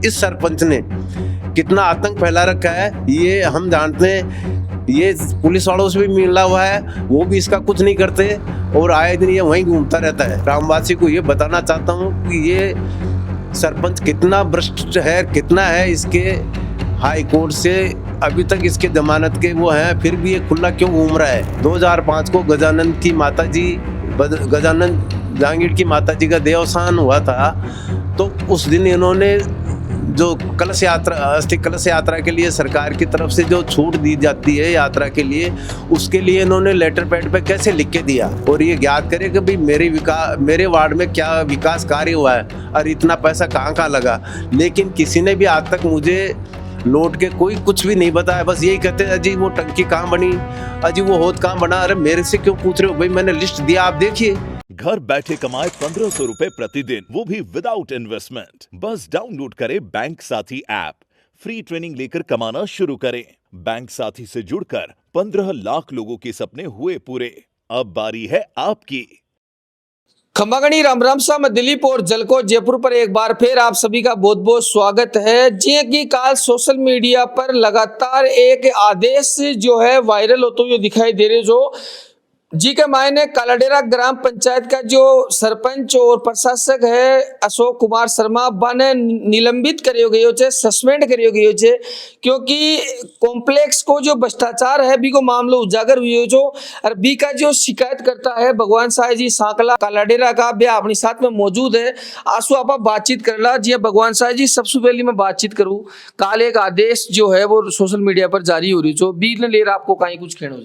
इस सरपंच ने कितना आतंक फैला रखा है ये हम जानते हैं। ये पुलिस वालों से भी मिला हुआ है, वो भी इसका कुछ नहीं करते और आए दिन ये वहीं घूमता रहता है। ग्रामवासी को ये बताना चाहता हूँ कि ये सरपंच कितना भ्रष्ट है, कितना है। इसके हाई कोर्ट से अभी तक इसके जमानत के वो हैं, फिर भी ये खुला क्यों घूम रहा है। 2005 को गजानन जहांगीर की माताजी का देवसान हुआ था, तो उस दिन इन्होंने जो कलश यात्रा, अस्थि कलश यात्रा के लिए सरकार की तरफ से जो छूट दी जाती है यात्रा के लिए, उसके लिए इन्होंने लेटर पैड पे कैसे लिख के दिया। और ये ज्ञात करे कि भाई मेरे वार्ड में क्या विकास कार्य हुआ है और इतना पैसा कहाँ लगा। लेकिन किसी ने भी आज तक मुझे लौट के कोई कुछ भी नहीं बताया। बस यही कहते हैं अजी वो टंकी कहाँ बनी, अजी वो होद कहाँ बना। अरे मेरे से क्यों पूछ रहे हो भाई, मैंने लिस्ट दिया, आप देखिए। घर बैठे कमाए 1500 रुपए प्रतिदिन, वो भी विदाउट इन्वेस्टमेंट। बस डाउनलोड करें बैंक साथी ऐप, फ्री ट्रेनिंग लेकर कमाना शुरू करें। बैंक साथी से जुड़कर 15 लाख लोगों के सपने हुए पूरे। अब बारी है आपकी। खम्बागणी राम राम सा, मैं दिलीप और जलको जयपुर पर एक बार फिर आप सभी का बहुत बहुत स्वागत है। जी की काल सोशल मीडिया पर लगातार एक आदेश जो है वायरल होते हुए दिखाई दे रहे, जो जी के मायने कालाडेरा ग्राम पंचायत का जो सरपंच और प्रशासक है अशोक कुमार शर्मा बाने निलंबित करियो गयो छे, सस्पेंड करियो गयो छे, क्योंकि कॉम्प्लेक्स को जो भ्रष्टाचार है बी को मामलो उजागर हुई जो। और बी का जो शिकायत करता है भगवान साय जी सांकला कालाडेरा का, बे अपनी साथ में मौजूद है। आंसू आप बातचीत कर ला जी। भगवान साय जी, सबसे पहले मैं बातचीत करूं, काल एक आदेश जो है वो सोशल मीडिया पर जारी हो रही जो बी ने ले आपको कहीं कुछ कहना हो।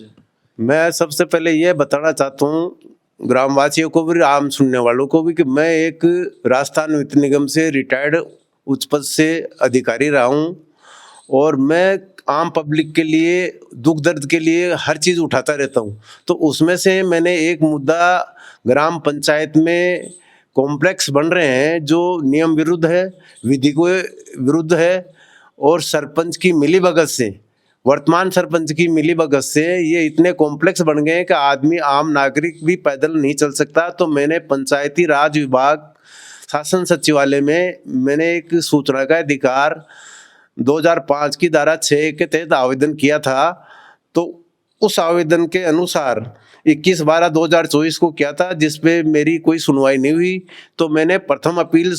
मैं सबसे पहले ये बताना चाहता हूँ ग्रामवासियों को भी, आम सुनने वालों को भी, कि मैं एक राजस्थान वित्त निगम से रिटायर्ड उच्च पद से अधिकारी रहा हूँ और मैं आम पब्लिक के लिए, दुख दर्द के लिए हर चीज़ उठाता रहता हूँ। तो उसमें से मैंने एक मुद्दा, ग्राम पंचायत में कॉम्प्लेक्स बन रहे हैं जो नियम विरुद्ध है, विधि को विरुद्ध है और सरपंच की मिलीभगत से, वर्तमान सरपंच की मिलीभगत से ये इतने कॉम्प्लेक्स बन गए कि आदमी, आम नागरिक भी पैदल नहीं चल सकता। तो मैंने पंचायती राज विभाग शासन सचिवालय में मैंने एक सूचना का अधिकार 2005 की धारा 6 के तहत आवेदन किया था। तो उस आवेदन के अनुसार 21/12/2024 को किया था, जिसपे मेरी कोई सुनवाई नहीं हुई। तो मैंने प्रथम अपील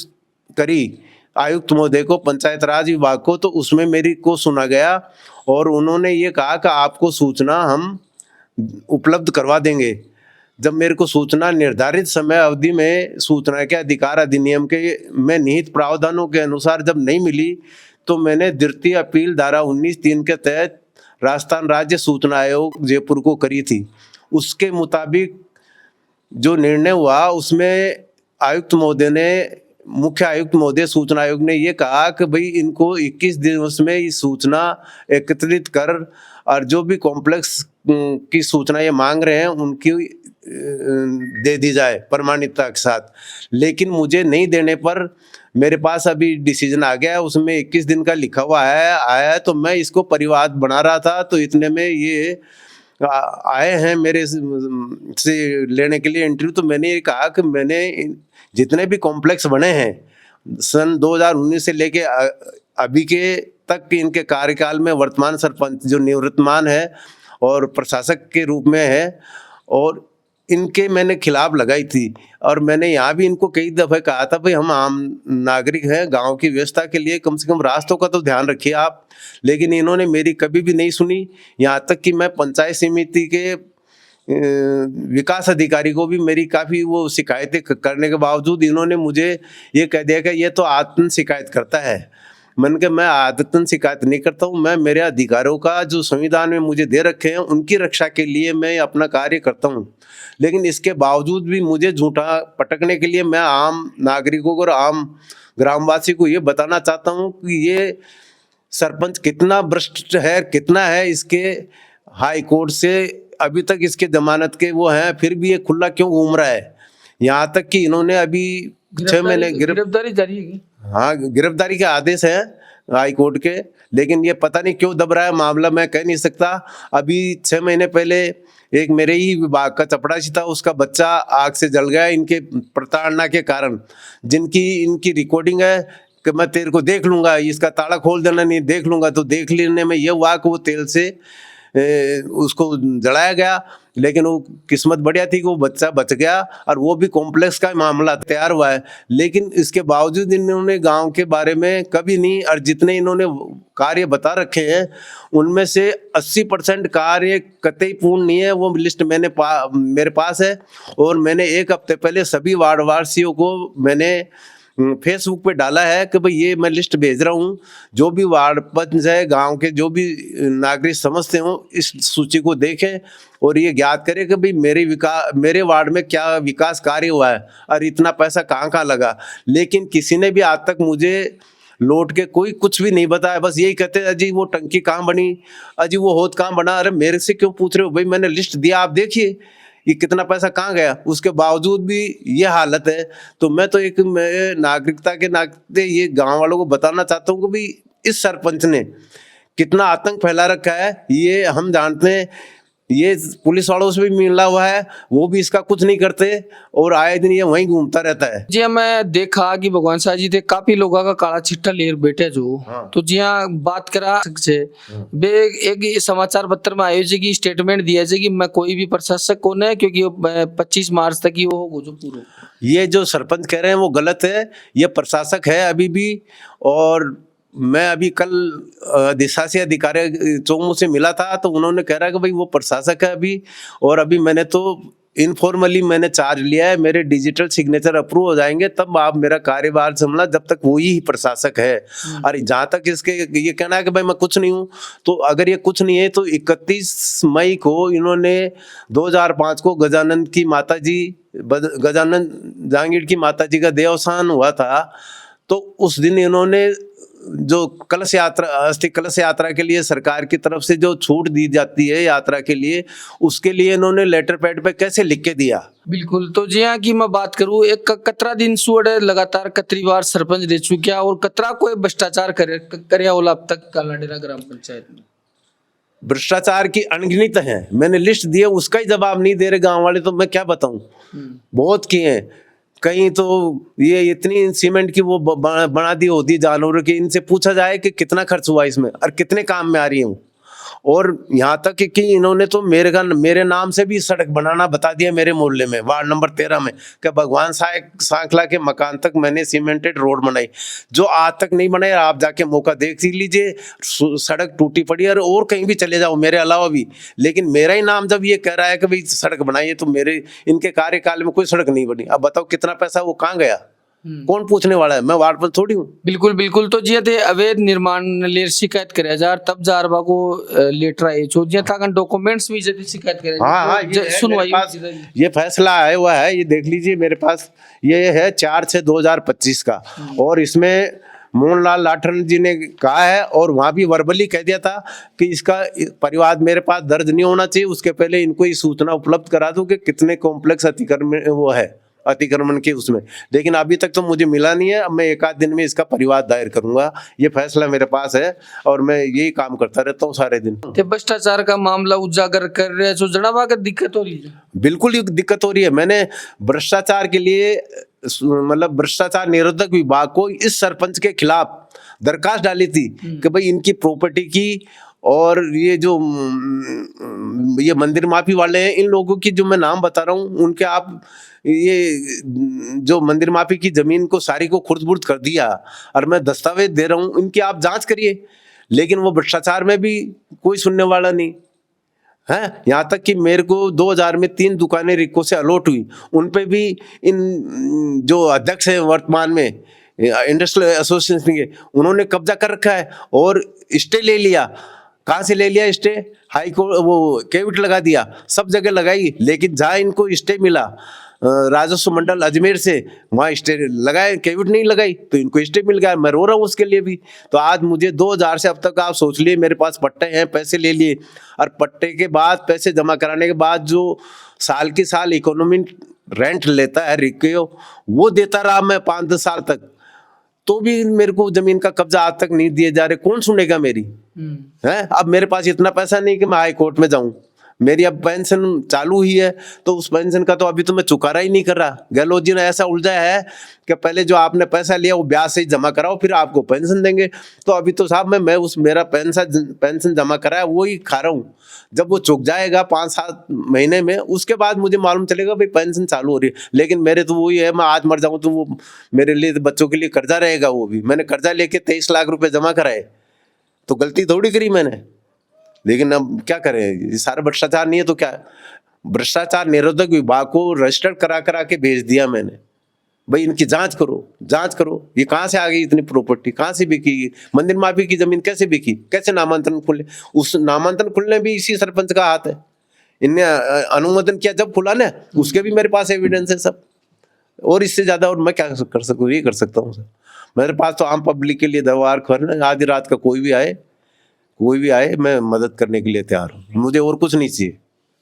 करी आयुक्त महोदय को, पंचायत राज विभाग को। तो उसमें मेरी को सुना गया और उन्होंने ये कहा कि आपको सूचना हम उपलब्ध करवा देंगे। जब मेरे को सूचना निर्धारित समय अवधि में सूचना के अधिकार अधिनियम के में निहित प्रावधानों के अनुसार जब नहीं मिली, तो मैंने द्वितीय अपील धारा 19(3) के तहत राजस्थान राज्य सूचना आयोग जयपुर को करी थी। उसके मुताबिक जो निर्णय हुआ उसमें आयुक्त महोदय ने, मुख्य आयुक्त महोदय सूचना आयोग ने ये कहा कि भाई इनको 21 दिवस में ये सूचना एकत्रित कर और जो भी कॉम्प्लेक्स की सूचना ये मांग रहे हैं उनकी दे दी जाए प्रमाणिकता के साथ। लेकिन मुझे नहीं देने पर मेरे पास अभी डिसीजन आ गया है, उसमें 21 दिन का लिखा हुआ आया। तो मैं इसको परिवाद बना रहा था, तो इतने में ये आए हैं मेरे से लेने के लिए इंटरव्यू। तो मैंने ये कहा कि मैंने जितने भी कॉम्प्लेक्स बने हैं सन 2019 से लेके अभी के तक, इनके कार्यकाल में वर्तमान सरपंच जो निवर्तमान है और प्रशासक के रूप में है, और इनके मैंने खिलाफ लगाई थी। और मैंने यहाँ भी इनको कई दफ़े कहा था भाई हम आम नागरिक हैं, गांव की व्यवस्था के लिए कम से कम रास्तों का तो ध्यान रखिए आप। लेकिन इन्होंने मेरी कभी भी नहीं सुनी। यहाँ तक कि मैं पंचायत समिति के विकास अधिकारी को भी मेरी काफ़ी वो शिकायतें करने के बावजूद इन्होंने मुझे ये कह दिया कि ये तो आत्म शिकायत करता है। मैंने कहा मैं आदतन शिकायत नहीं करता हूँ, मैं मेरे अधिकारों का जो संविधान में मुझे दे रखे हैं उनकी रक्षा के लिए मैं अपना कार्य करता हूँ। लेकिन इसके बावजूद भी मुझे झूठा पटकने के लिए मैं आम नागरिकों को और आम ग्रामवासी को ये बताना चाहता हूँ कि ये सरपंच कितना भ्रष्ट है, कितना है। इसके हाई कोर्ट से अभी तक इसके जमानत के वो हैं, फिर भी ये खुला क्यों घूम रहा है। यहाँ तक कि इन्होंने अभी 6 महीने गिरफ्तारी जारी है। हाँ, गिरफ्तारी के आदेश हैं हाई कोर्ट के, लेकिन ये पता नहीं क्यों दब रहा है मामला, मैं कह नहीं सकता। अभी 6 महीने पहले एक मेरे ही विभाग का चपड़ासी था, उसका बच्चा आग से जल गया इनके प्रताड़ना के कारण, जिनकी इनकी रिकॉर्डिंग है। कि मैं तेरे को देख लूंगा, इसका ताला खोल देना, नहीं देख लूंगा। तो देख लेने में ये हुआ कि वो तेल से उसको जलाया गया, लेकिन वो किस्मत बढ़िया थी कि वो बच्चा बच गया, और वो भी कॉम्प्लेक्स का मामला तैयार हुआ है। लेकिन इसके बावजूद इन्होंने गांव के बारे में कभी नहीं, और जितने इन्होंने कार्य बता रखे हैं उनमें से 80% कार्य कतई पूर्ण नहीं है। वो लिस्ट मेरे पास है, और मैंने एक हफ्ते पहले सभी वार्ड वासियों को मैंने फेसबुक पे डाला है कि भाई ये मैं लिस्ट भेज रहा हूँ, जो भी वार्ड पंच है, गांव के जो भी नागरिक समझते हो इस सूची को देखें और ये ज्ञात करें कि भाई मेरे वार्ड में क्या विकास कार्य हुआ है और इतना पैसा कहाँ कहाँ लगा। लेकिन किसी ने भी आज तक मुझे लौट के कोई कुछ भी नहीं बताया, बस यही कहते हैं अजी वो टंकी कहाँ बनी, अजी वो हौद कहाँ बना। अरे मेरे से क्यों पूछ रहे हो भाई, मैंने लिस्ट दिया, आप देखिए ये कितना पैसा कहाँ गया। उसके बावजूद भी ये हालत है। तो मैं तो एक नागरिकता के नाते ये गांव वालों को बताना चाहता हूँ कि भाई इस सरपंच ने कितना आतंक फैला रखा है ये हम जानते हैं। ये पुलिस वालों से भी मिला हुआ है, वो भी इसका कुछ नहीं करते, और आए दिन ये वहीं घूमता रहता है। जी हाँ, मैं देखा कि भगवान शाह जी थे काफी लोगों का काला चिट्ठा ले बैठे जो। हाँ। तो जी हाँ, बात करा से बे एक समाचार पत्र में आयोजक की स्टेटमेंट दिया जाए कि मैं कोई भी प्रशासक कौन है, क्योंकि 25 मार्च तक ही वो जो पूरा ये जो सरपंच कह रहे हैं वो गलत है। ये प्रशासक है अभी भी, और मैं अभी कल अधिशासी अधिकारी चोमू से मिला था तो उन्होंने कह रहा है कि भाई वो प्रशासक है अभी, और अभी मैंने तो इनफॉर्मली मैंने चार्ज लिया है, मेरे डिजिटल सिग्नेचर अप्रूव हो जाएंगे तब आप मेरा कार्यभार संभालना, जब तक वही ही प्रशासक है। और जहाँ तक इसके ये कहना है कि भाई मैं कुछ नहीं हूँ, तो अगर ये कुछ नहीं है तो 31 मई को इन्होंने 2005 को गजानन जहांगीर की माता जी का देवसान हुआ था। तो उस दिन इन्होंने जो कलश यात्रा, अस्थि कलश यात्रा के लिए सरकार की तरफ से जो छूट दी जाती है यात्रा के लिए, उसके लिए इन्होंने लेटर पैड पे कैसे लिख के दिया। बिल्कुल। तो जी हाँ की मैं बात करूँ, एक कतरा दिन सुअड़ लगातार कतरी बार सरपंच रह चुका, और कतरा कोई भ्रष्टाचार करे होला अब तक कालाडेरा ग्राम पंचायत में। भ्रष्टाचार की अनगिनत है, मैंने लिस्ट दी है, उसका ही जवाब नहीं दे रहे गांव वाले, तो मैं क्या बताऊं। बहुत किए हैं, कहीं तो ये इतनी सीमेंट की वो बना दी होती जानवरों की, इनसे पूछा जाए कि कितना खर्च हुआ इसमें और कितने काम में आ रही हूँ। और यहाँ तक कि इन्होंने तो मेरे नाम से भी सड़क बनाना बता दिया मेरे मोहल्ले में, वार्ड नंबर 13 में, कि भगवान सांखला के मकान तक मैंने सीमेंटेड रोड बनाई, जो आज तक नहीं बनाई। आप जाके मौका देख लीजिए, सड़क टूटी पड़ी है, और कहीं भी चले जाओ मेरे अलावा भी, लेकिन मेरा ही नाम जब ये कह रहा है कि भाई सड़क बनाइए, तो इनके कार्यकाल में कोई सड़क नहीं बनी। अब बताओ कितना पैसा वो कहाँ गया, कौन पूछने वाला है, मैं वार्ड पर थोड़ी हूँ। बिल्कुल बिल्कुल। तो जी थे अवैध निर्माण लेर शिकायत करे जार तब जारबा को लेटर आए जो जी था डॉक्यूमेंट्स भी जब शिकायत करे। हाँ, सुनवाई ये फैसला आया हुआ है, ये देख लीजिए मेरे पास, ये है 4/6/2025 का, और इसमें मोहनलाल लाठर जी ने कहा है, और वहाँ भी वर्बली कह दिया था कि इसका परिवाद मेरे पास दर्ज नहीं होना चाहिए, उसके पहले इनको ये सूचना उपलब्ध करा दूं कि कितने कॉम्प्लेक्स अतिक्रमण के उसमें। लेकिन अभी तक तो मुझे मिला नहीं है। अब मैं एक आध दिन में इसका परिवाद दायर करूंगा, ये फैसला मेरे पास है, और मैं यही काम करता रहता हूँ सारे दिन। भ्रष्टाचार का मामला उजागर कर रहे हैं, जनाबा का दिक्कत हो रही है। बिल्कुल दिक्कत हो रही है। मैंने भ्रष्टाचार के लिए मतलब भ्रष्टाचार निरोधक विभाग को इस सरपंच के खिलाफ दरखास्त डाली थी कि भाई इनकी प्रॉपर्टी की, और ये जो ये मंदिर माफी वाले हैं, इन लोगों की जो मैं नाम बता रहा हूँ उनके आप ये जो मंदिर माफी की जमीन को सारी को खुर्द-बुर्द कर दिया, और मैं दस्तावेज दे रहा हूँ, इनकी आप जांच करिए। लेकिन वो भ्रष्टाचार में भी कोई सुनने वाला नहीं है। यहाँ तक कि मेरे को 2000 में 3 दुकानें रिको से अलॉट हुई, उन पे भी इन जो अध्यक्ष हैं वर्तमान में इंडस्ट्रियल एसोसिएशन के, उन्होंने कब्जा कर रखा है और स्टे ले लिया। कहाँ से ले लिया स्टे? हाई कोर्ट, वो केविट लगा दिया, सब जगह लगाई, लेकिन जहाँ इनको स्टे मिला राजस्व मंडल अजमेर से, वहाँ स्टे लगाए, केविट नहीं लगाई, तो इनको स्टे मिल गया। मैं रो रहा हूँ उसके लिए भी। तो आज मुझे 2000 से अब तक आप सोच लिए मेरे पास पट्टे हैं, पैसे ले लिए, और पट्टे के बाद पैसे जमा कराने के बाद जो साल की साल इकोनॉमी रेंट लेता है रिको, वो देता रहा मैं 5-10 साल तक, तो भी मेरे को जमीन का कब्जा आज तक नहीं दिए जा रहे। कौन सुनेगा मेरी? है अब मेरे पास इतना पैसा नहीं कि मैं हाई कोर्ट में जाऊं। मेरी अब पेंशन चालू ही है, तो उस पेंशन का तो अभी तो मैं चुकारा ही नहीं कर रहा। गहलोत जी ने ऐसा उलझाया है कि पहले जो आपने पैसा लिया वो ब्याज से ही जमा कराओ, फिर आपको पेंशन देंगे। तो अभी तो साहब मैं उस मेरा पेंशन जमा कराया वो ही खा रहा हूँ। जब वो चुक जाएगा 5-7 महीने में, उसके बाद मुझे मालूम चलेगा भाई पेंशन चालू हो रही है। लेकिन मेरे तो वही है, मैं आज मर जाऊँ तो वो मेरे लिए, बच्चों के लिए कर्जा रहेगा। वो भी मैंने कर्जा लेके 23 लाख रुपए जमा कराए, तो गलती थोड़ी करी मैंने। लेकिन अब क्या करें, ये सारा भ्रष्टाचार नहीं है तो क्या। भ्रष्टाचार निरोधक विभाग को रजिस्टर करा के भेज दिया मैंने, भाई इनकी जांच करो, ये कहाँ से आ गई इतनी प्रॉपर्टी, कहाँ से बिकी, मंदिर माफी की जमीन कैसे बिकी, कैसे नामांतरण खुले। उस नामांतरण खुलने भी इसी सरपंच का हाथ है। इनने अनुमोदन किया जब खुला ना, उसके भी मेरे पास एविडेंस है सब। और इससे ज्यादा और मैं क्या कर सकूँ, ये कर सकता हूँ सर। मेरे पास तो आम पब्लिक के लिए दरबार खोलना, आधी रात का कोई भी आए मैं मदद करने के लिए तैयार हूँ। मुझे और कुछ नहीं चाहिए,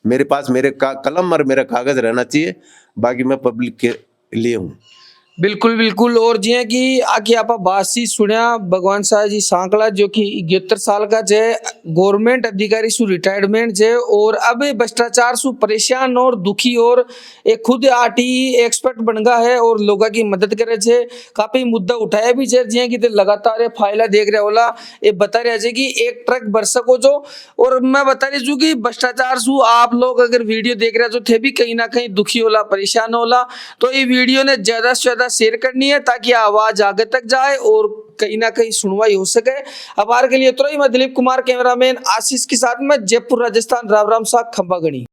मेरे पास मेरे कलम और मेरा कागज रहना चाहिए, बाकी मैं पब्लिक के लिए हूँ। बिल्कुल बिल्कुल। और जियां कि आके आप बासी सुनिया भगवान शाह जी सांकला जो कि 71 साल का जे गवर्नमेंट अधिकारी सु रिटायरमेंट जे, और अब भ्रष्टाचार सु परेशान और दुखी, और एक खुद आरटी एक्सपर्ट बन गया है और लोगों की मदद करे छे। काफी मुद्दा उठाया भी छे, जियां कि लगातार फाइला देख रहे होला, ये बता रहे छे कि एक ट्रक भर सको जो। और मैं बता रही छू कि भ्रष्टाचार सु आप लोग अगर वीडियो देख रहे हो तो थे भी कहीं ना कहीं दुखी होला, परेशान होला, तो ये वीडियो ने ज्यादा से ज्यादा शेयर करनी है ताकि आवाज आगे तक जाए और कहीं ना कहीं सुनवाई हो सके। अब आर के लिए तो मैं दिलीप कुमार, कैमरामैन आशीष के साथ में, जयपुर राजस्थान। राम राम सा खंबागणी।